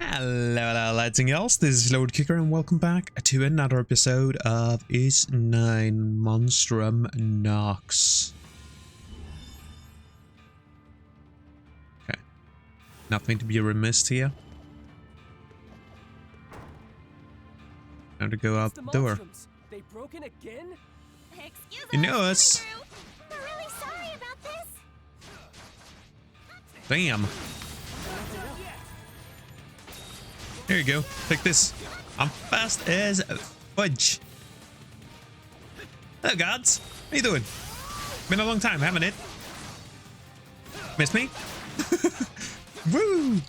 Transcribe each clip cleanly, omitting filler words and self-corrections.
Hello, lads and girls, this is Lord Kicker and welcome back to another episode of IX Monstrum Nox. Okay, nothing to be remiss here. Now to go out the door. They broken again? Excuse You know us. We're really sorry about this. Damn. Here you go. Take this. I'm fast as fudge. Hello, gods. How you doing? Been a long time, haven't it? Miss me? Woo!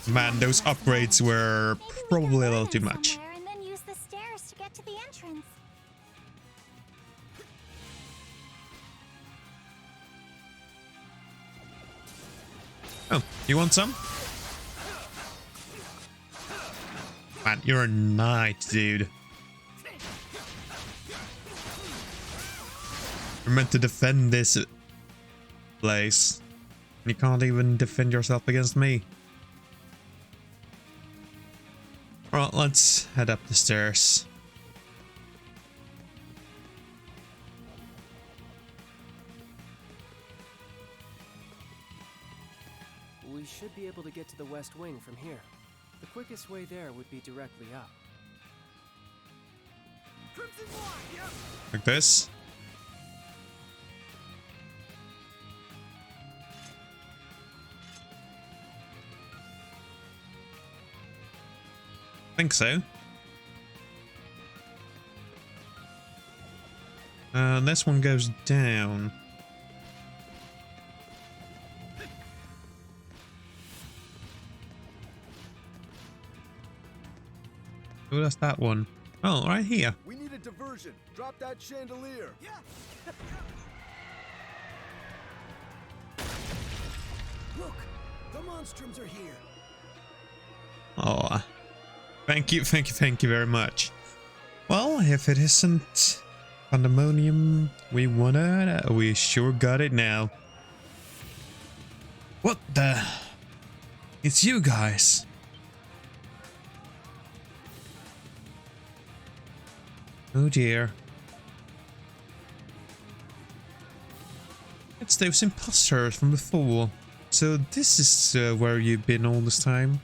Man, those upgrades were probably a little too much. And then use the stairs to get to the entrance. Oh, you want some? Man, you're a knight, dude. You're meant to defend this place. You can't even defend yourself against me. Alright, let's head up the stairs. We should be able to get to the west wing from here. The quickest way there would be directly up. Like this. Think so. This one goes down. Oh, that's that one. Oh, right here. We need a diversion. Drop that chandelier. Yeah. Look, the Monstrums are here. Oh, thank you very much. Well, if it isn't pandemonium we wanted, we sure got it now. What the? It's you guys. Oh dear. It's those imposters from before. So this is where you've been all this time.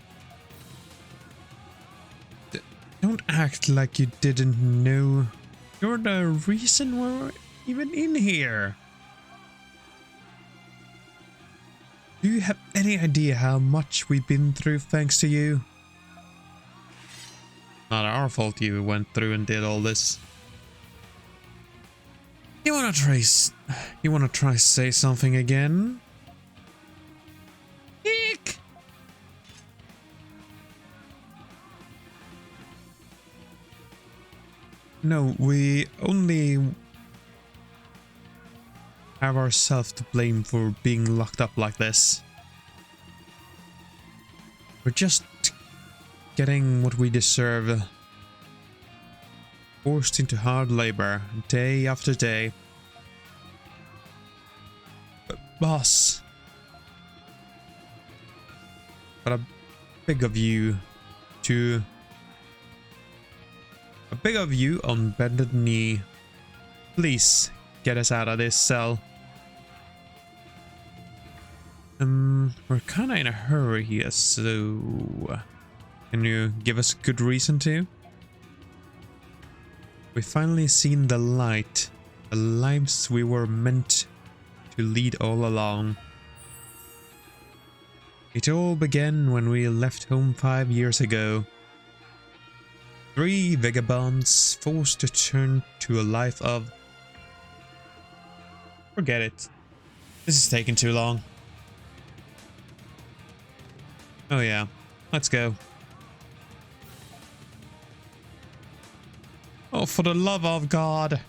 Don't act like you didn't know. You're the reason we're even in here. Do you have any idea how much we've been through thanks to you? Not our fault you went through and did all this. You wanna try say something again? Eek! No, we only have ourselves to blame for being locked up like this. We're just getting what we deserve. Forced into hard labor, day after day. But boss, but I beg of you on bended knee, please get us out of this cell. We're kinda in a hurry here, so can you give us a good reason to? We've finally seen the light, the lives we were meant to lead all along. It all began when we left home 5 years ago. 3 vagabonds forced to turn to a life of... Forget it. This is taking too long. Oh yeah, let's go. Oh, for the love of God.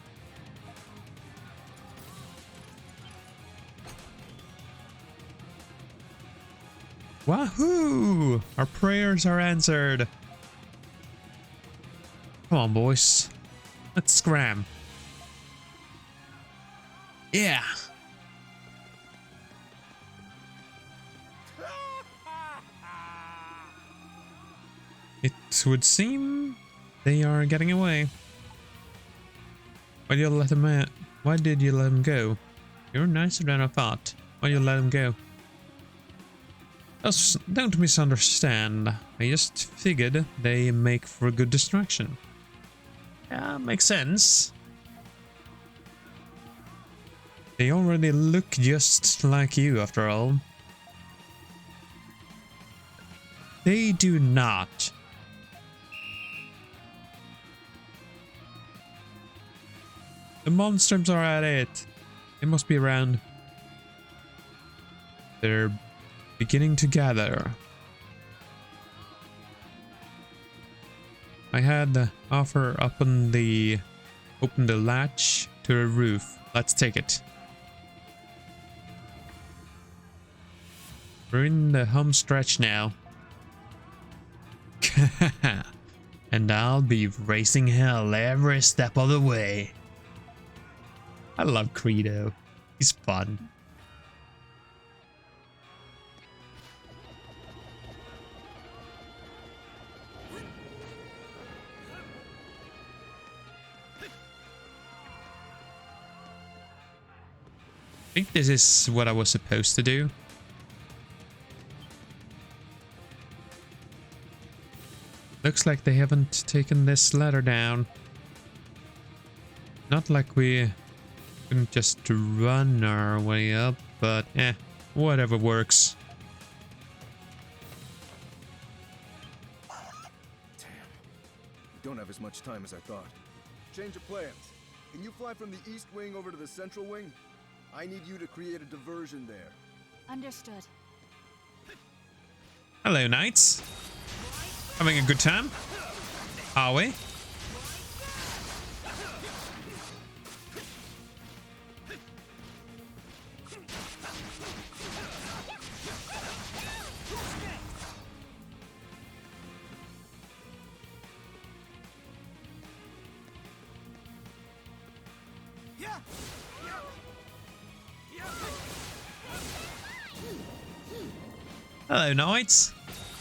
Wahoo! Our prayers are answered. Come on, boys. Let's scram. Yeah. It would seem they are getting away. Why did you let him out? Why did you let him go? You're nicer than I thought. Why did you let him go? Don't misunderstand. I just figured they make for a good distraction. Yeah, makes sense. They already look just like you, after all. They do not. The monstrums are at it. They must be around. They're beginning to gather. I had the offer open the latch to the roof. Let's take it. We're in the home stretch now. And I'll be racing hell every step of the way. I love Credo. He's fun. I think this is what I was supposed to do. Looks like they haven't taken this ladder down. Not like we can just run our way up, but whatever works. Damn. We don't have as much time as I thought. Change of plans. Can you fly from the east wing over to the central wing? I need you to create a diversion there. Understood. Hello, knights. Having a good time? Are we? Hello, knights.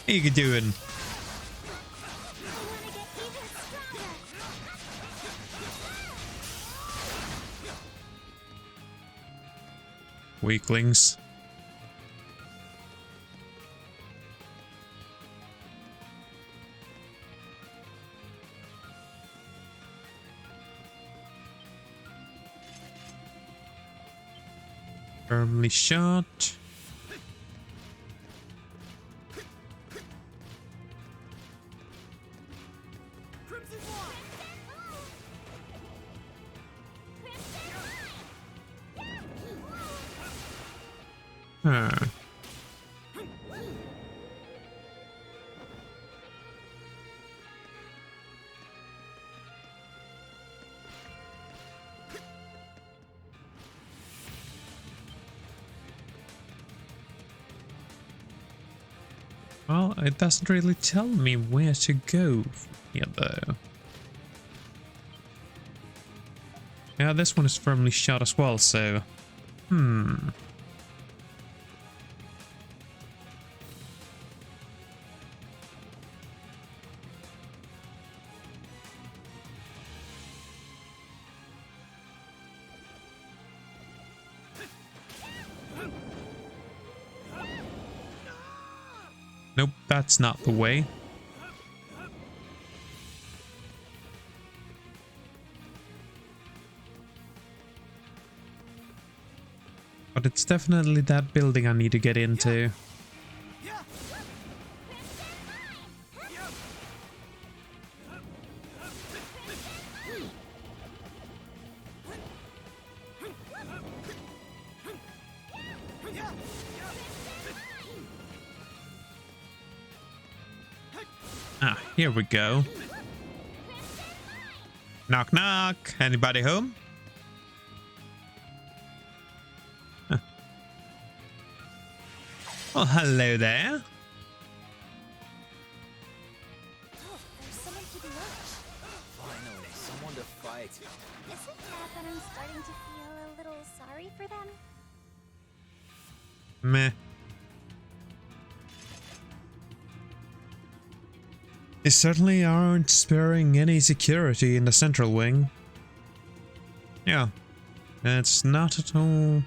How you doing? Weaklings. Firmly shot. Huh. Well, it doesn't really tell me where to go from here, though. Yeah, this one is firmly shot as well, so... Nope, that's not the way. But it's definitely that building I need to get into. Ah, here we go. Knock knock. Anybody home? Huh. Oh, hello there. Oh, there's someone keeping watch. Finally, someone to fight. Is it bad that I'm starting to feel a little sorry for them? Meh. They certainly aren't sparing any security in the central wing. Yeah, it's not at all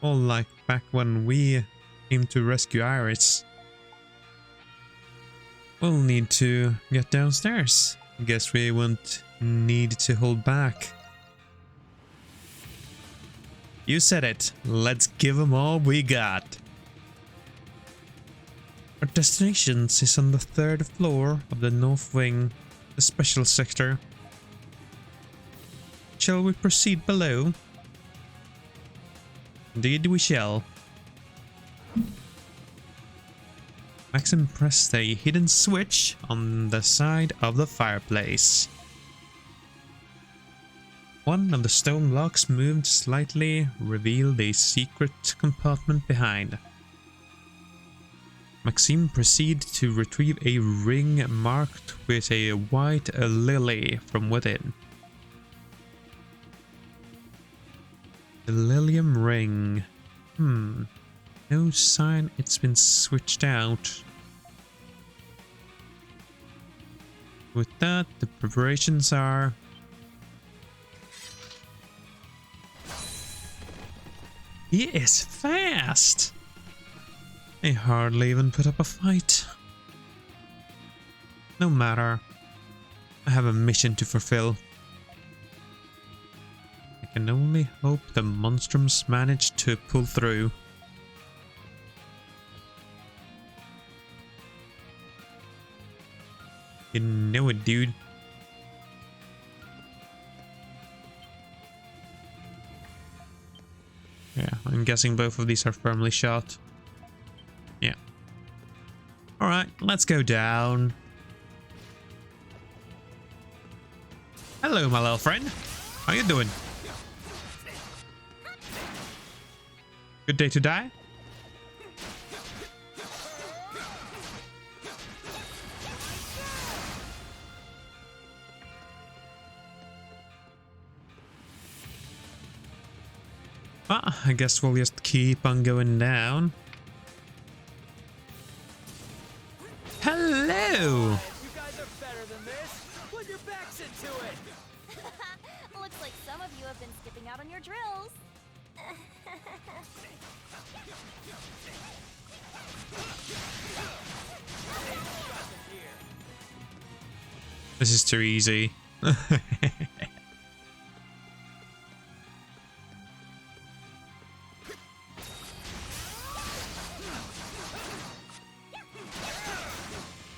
like back when we came to rescue Iris. We'll need to get downstairs. Guess we won't need to hold back. You said it. Let's give them all we got. Our destination is on the 3rd floor of the North Wing, the special sector. Shall we proceed below? Indeed we shall. Maxim pressed a hidden switch on the side of the fireplace. One of the stone blocks moved slightly, revealed a secret compartment behind. Maxime proceeded to retrieve a ring marked with a white lily from within. The Lilium ring. No sign it's been switched out. With that, the preparations are... He is fast! They hardly even put up a fight. No matter. I have a mission to fulfill. I can only hope the Monstrums manage to pull through. You know it, dude. Yeah, I'm guessing both of these are firmly shot. Yeah. Alright, let's go down. Hello, my little friend. How you doing? Good day to die? I guess we'll just keep on going down. Hello! You guys are better than this. Put your backs into it. Looks like some of you have been skipping out on your drills. This is too easy.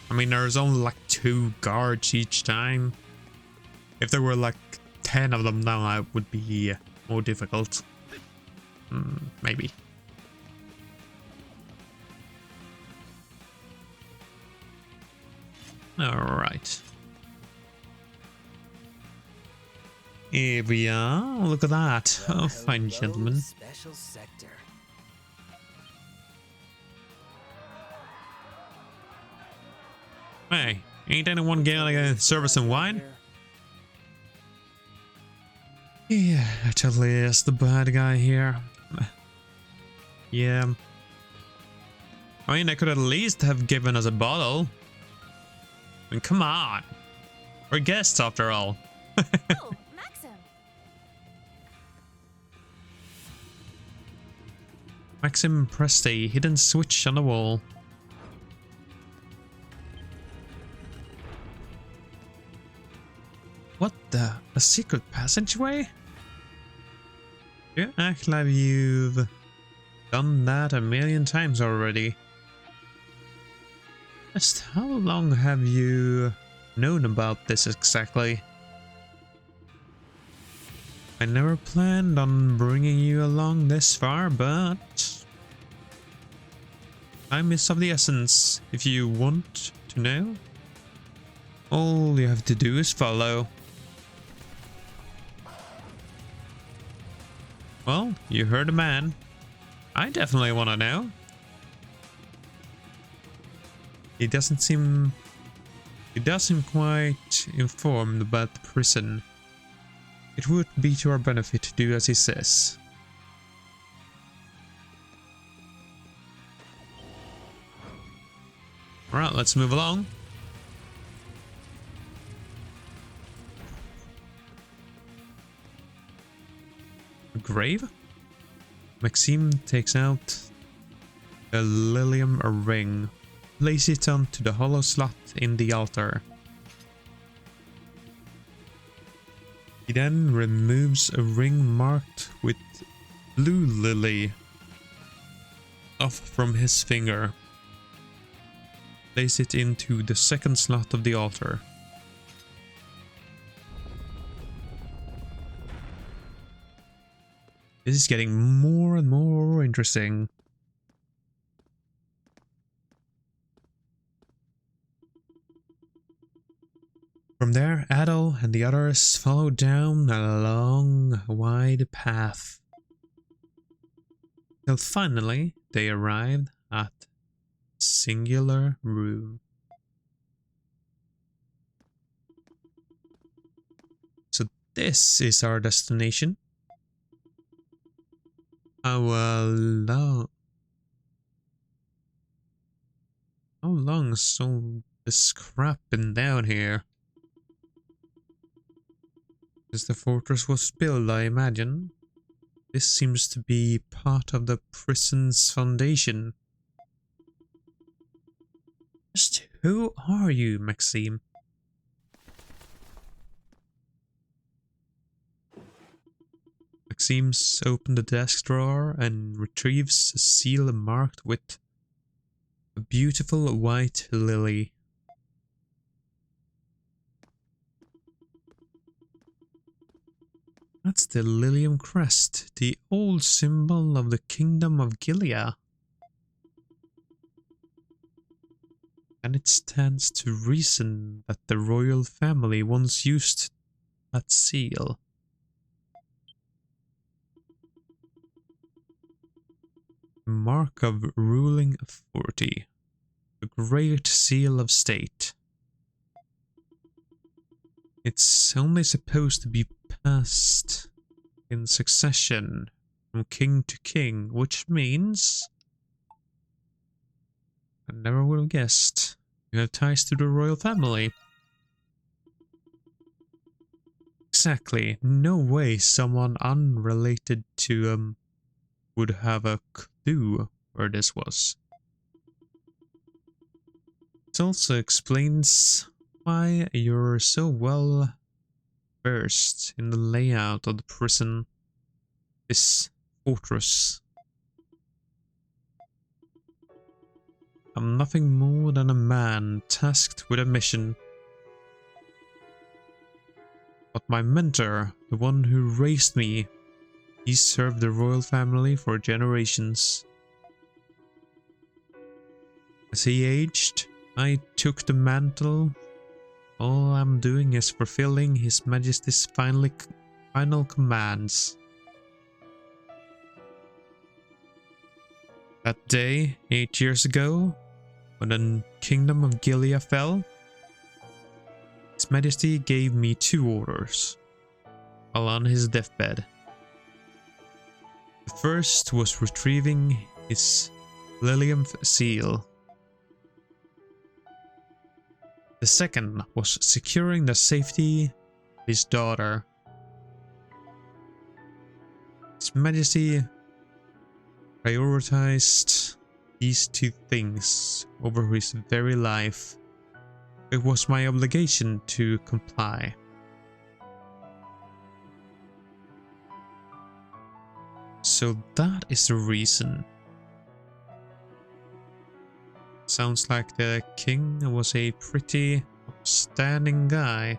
I mean, there's only like 2 guards each time. If there were like 10 of them now, it would be more difficult. Maybe. Alright. Here we are. Look at that. Oh, fine gentlemen. Special sector. Hey, ain't anyone getting a service and wine? Yeah, I totally is the bad guy here. Yeah. I mean, they could at least have given us a bottle. I mean, come on. We're guests after all. Oh, Maxim. Maxim pressed a hidden switch on the wall. What the? A secret passageway? You act like you've done that a million times already. Just how long have you known about this exactly? I never planned on bringing you along this far, but time is of the essence. If you want to know, all you have to do is follow. Well, you heard a man. I definitely want to know. He doesn't seem quite informed about the prison. It would be to our benefit to do as he says. Alright, let's move along. grave. Maxime takes out a lilium ring, places it onto the hollow slot in the altar. He then removes a ring marked with blue lily off from his finger. Place it into the second slot of the altar. This is getting more and more interesting. From there, Adol and the others follow down a long, wide path. Till finally, they arrived at singular room. So this is our destination. How long has all this crap been down here? Since the fortress was built, I imagine. This seems to be part of the prison's foundation. Just who are you, Maxime? Maxime opens the desk drawer and retrieves a seal marked with a beautiful white lily. That's the Lilium crest, the old symbol of the kingdom of Gllia. And it stands to reason that the royal family once used that seal. Mark of ruling authority. The great seal of state. It's only supposed to be passed in succession from king to king, which means I never would have guessed you have ties to the royal family. Exactly, no way someone unrelated to would have a clue where this was. It also explains why you're so well versed in the layout of the prison, this fortress. I'm nothing more than a man tasked with a mission. But my mentor, the one who raised me, he served the royal family for generations. As he aged, I took the mantle. All I'm doing is fulfilling His Majesty's final commands. That day, 8 years ago, when the kingdom of Gllia fell, His Majesty gave me 2 orders, while on his deathbed. The first was retrieving his Lilium seal. The second was securing the safety of his daughter. His Majesty prioritized these 2 things over his very life. It was my obligation to comply. So that is the reason. Sounds like the king was a pretty upstanding guy.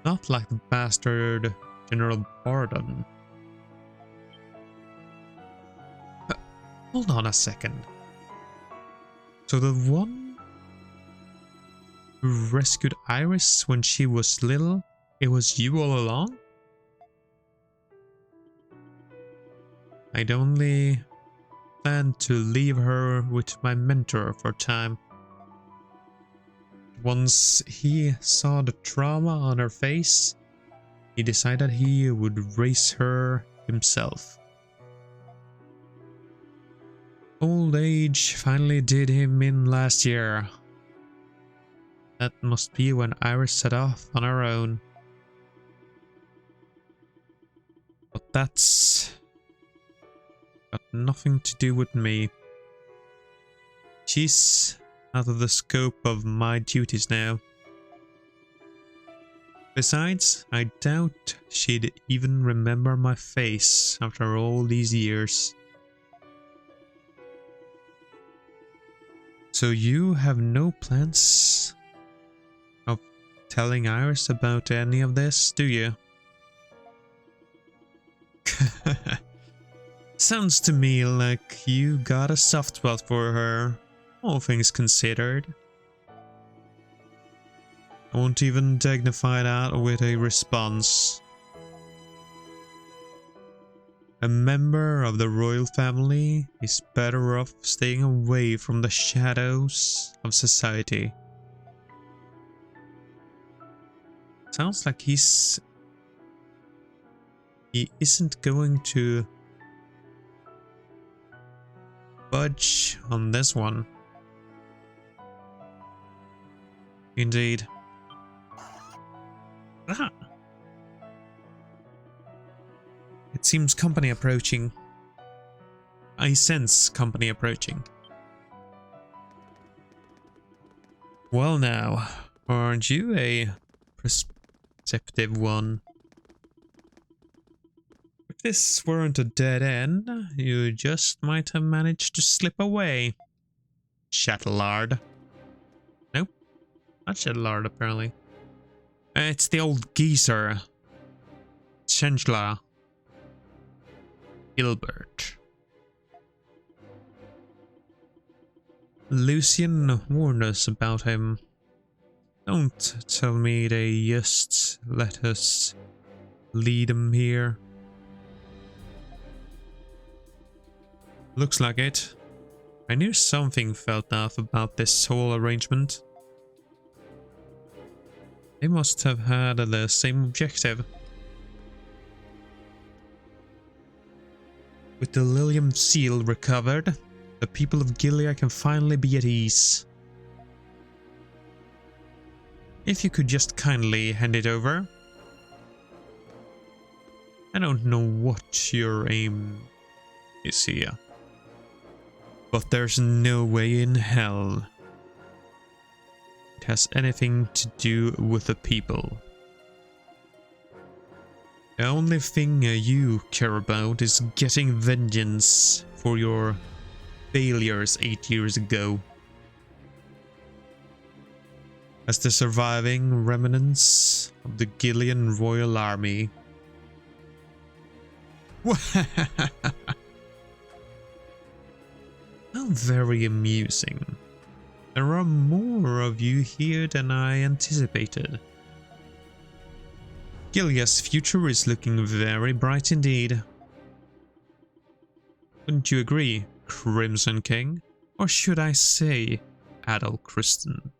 Not like the bastard General Bardon. Hold on a second. So the one who rescued Iris when she was little, it was you all along? I'd only planned to leave her with my mentor for a time. Once he saw the trauma on her face, he decided he would raise her himself. Old age finally did him in last year. That must be when Iris set off on her own. But that's got nothing to do with me. She's out of the scope of my duties now. Besides, I doubt she'd even remember my face after all these years. So you have no plans of telling Iris about any of this, do you? Sounds to me like you got a soft spot for her, all things considered. I won't even dignify that with a response. A member of the royal family is better off staying away from the shadows of society. Sounds like he isn't going to budge on this one. Indeed. Ah. It seems company approaching. I sense company approaching. Well now, aren't you a perceptive one? If this weren't a dead end, you just might have managed to slip away. Shattelard. Nope, not Shattelard apparently. It's the old geezer. Chancellor. Gilbert. Lucian warned us about him. Don't tell me they just let us lead him here. Looks like it. I knew something felt off about this whole arrangement. They must have had the same objective. With the Lilium seal recovered, the people of Gllia can finally be at ease. If you could just kindly hand it over. I don't know what your aim is here, but there's no way in hell it has anything to do with the people. The only thing you care about is getting vengeance for your failures 8 years ago. As the surviving remnants of the Gillian Royal Army. How very amusing. There are more of you here than I anticipated. Gllia's future is looking very bright indeed. Wouldn't you agree, Crimson King? Or should I say, Adol Kristen?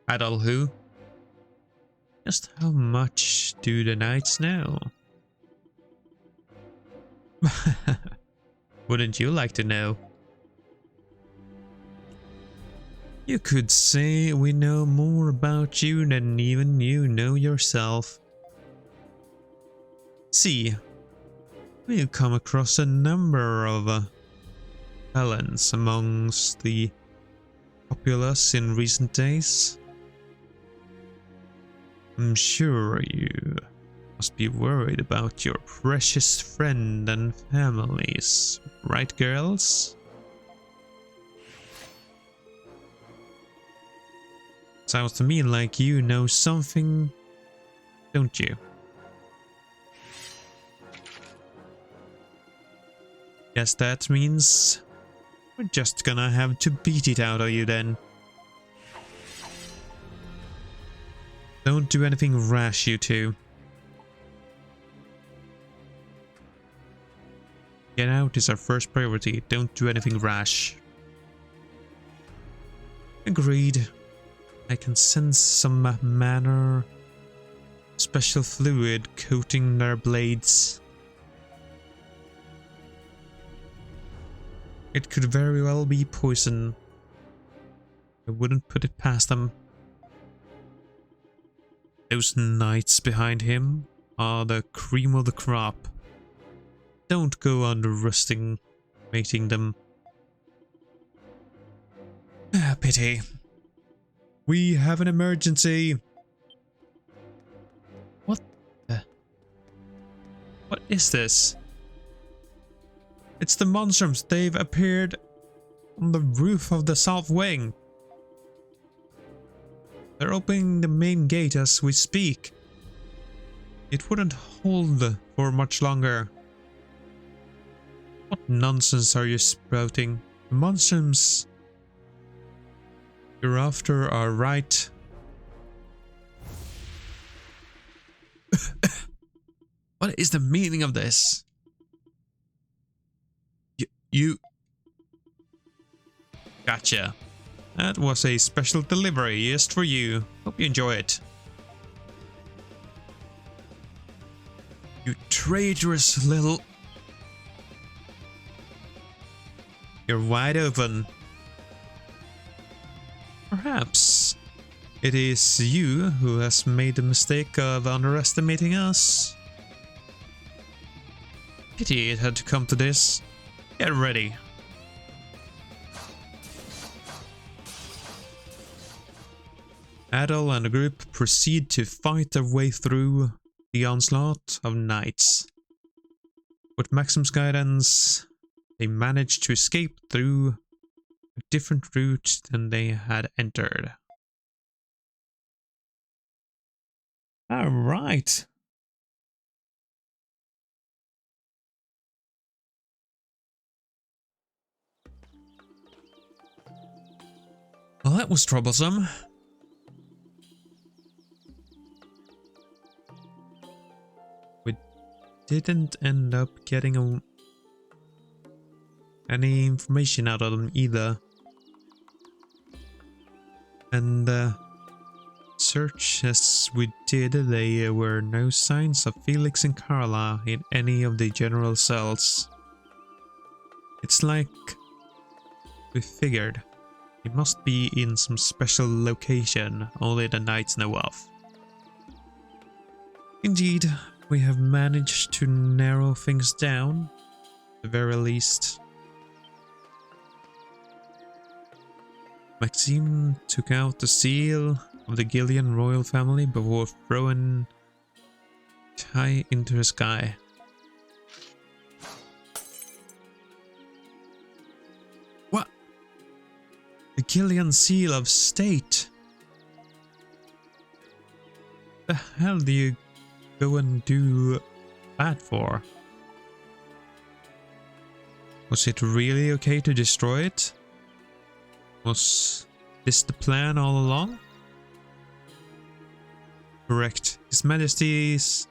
Adol who? Just how much do the knights know? Wouldn't you like to know? You could say we know more about you than even you know yourself. See, we've come across a number of felons amongst the populace in recent days. I'm sure you must be worried about your precious friend and families, right, girls? Sounds to me like you know something, don't you? Guess that means we're just gonna have to beat it out of you then. Don't do anything rash, you two. Get out is our first priority. Don't do anything rash. Agreed. I can sense some manner, special fluid coating their blades. It could very well be poison. I wouldn't put it past them. Those knights behind him are the cream of the crop. Don't go underestimating them. Pity. We have an emergency. What the? What is this? It's the monstrums. They've appeared on the roof of the south wing. They're opening the main gate as we speak. It wouldn't hold for much longer. What nonsense are you sprouting? The monstrums you're after are right. What is the meaning of this? You... Gotcha. That was a special delivery just for you. Hope you enjoy it. You traitorous little... You're wide open. Perhaps it is you who has made the mistake of underestimating us. Pity it had to come to this. Get ready. Adol and the group proceed to fight their way through the onslaught of knights. With Maxim's guidance, they managed to escape through a different route than they had entered. Alright. Well, that was troublesome. We didn't end up getting any information out of them either. And search as we did, there were no signs of Felix and Carla in any of the general cells. It's like we figured. It must be in some special location only the knights know of. Indeed, we have managed to narrow things down, at the very least. Maxime took out the seal of the Gllia royal family before throwing it high into the sky. What? The Gllia seal of state? The hell do you go and do that for? Was it really okay to destroy it? Was this the plan all along? Correct. His Majesty's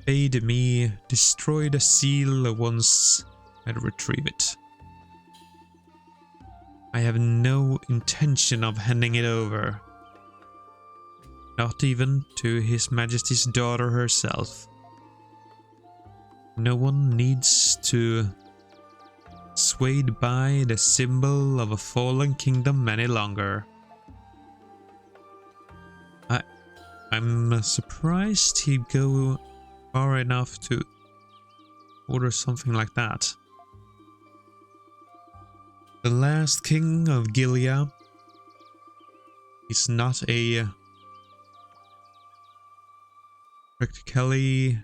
bade me destroy the seal once I retrieve it. I have no intention of handing it over. Not even to His Majesty's daughter herself. No one needs to swayed by the symbol of a fallen kingdom any longer. I'm surprised he'd go far enough to order something like that. The last king of Gllia is not a practically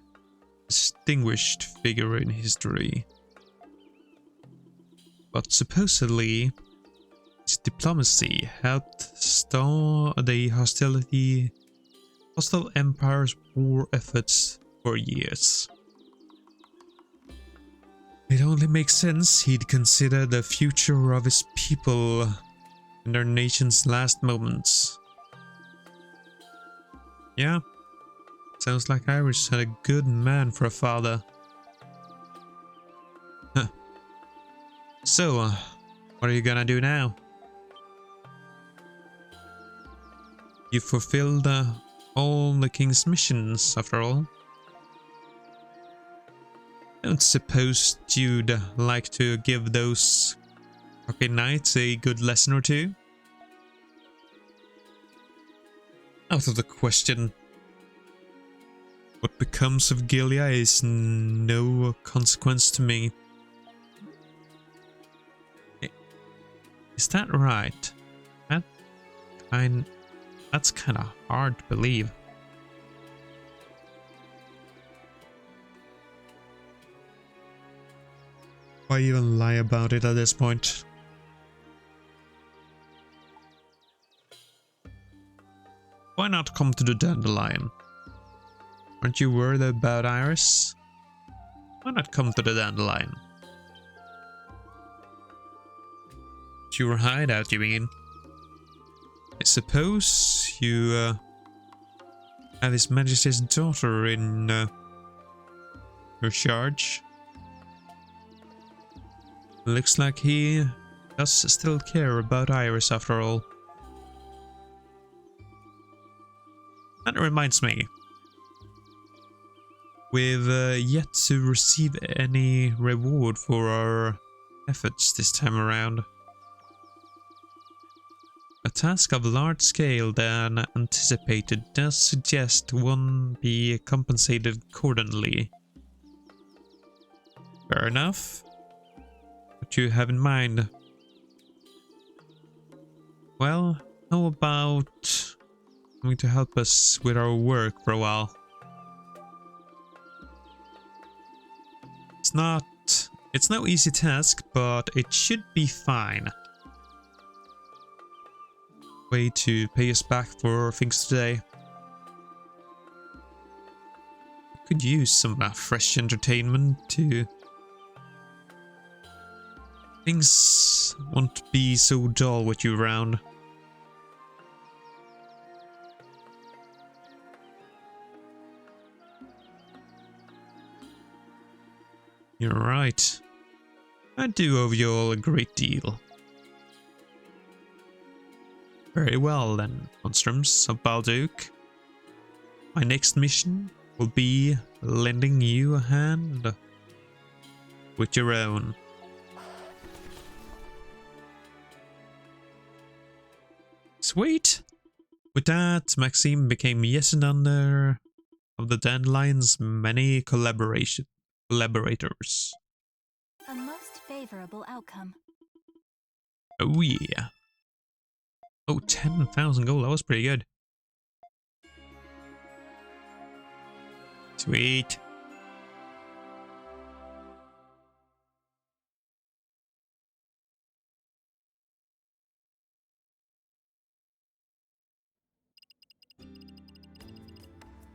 distinguished figure in history. But supposedly, its diplomacy helped stall the hostile empire's war efforts for years. It only makes sense he'd consider the future of his people in their nation's last moments. Yeah, sounds like Iris had a good man for a father. So, what are you gonna do now? You fulfilled all the king's missions, after all. Don't suppose you'd like to give those cocky knights a good lesson or two? out of the question. What becomes of Gllia is no consequence to me. Is that right? That's kind of hard to believe. Why even lie about it at this point? Why not come to the dandelion? Aren't you worried about Iris? Why not come to the dandelion? It's your hideout, you mean? I suppose you have His Majesty's daughter in your charge. Looks like he does still care about Iris after all. That reminds me. We've yet to receive any reward for our efforts this time around. A task of large scale than anticipated does suggest one be compensated accordingly. Fair enough. What you have in mind? Well, how about coming to help us with our work for a while? It's no easy task, but it should be fine. Way to pay us back for things today. Could use some fresh entertainment too. Things won't be so dull with you around. You're right. I do owe you all a great deal. Very well then, Monstrums of Balduq. My next mission will be lending you a hand with your own. Sweet! With that, Maxime became yet another of the Dandelion's many collaborators. A most favorable outcome. Oh yeah. Oh, 10,000 gold, that was pretty good. Sweet.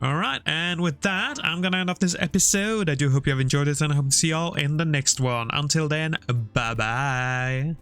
Alright, and with that, I'm gonna end off this episode. I do hope you have enjoyed it, and I hope to see y'all in the next one. Until then, bye-bye.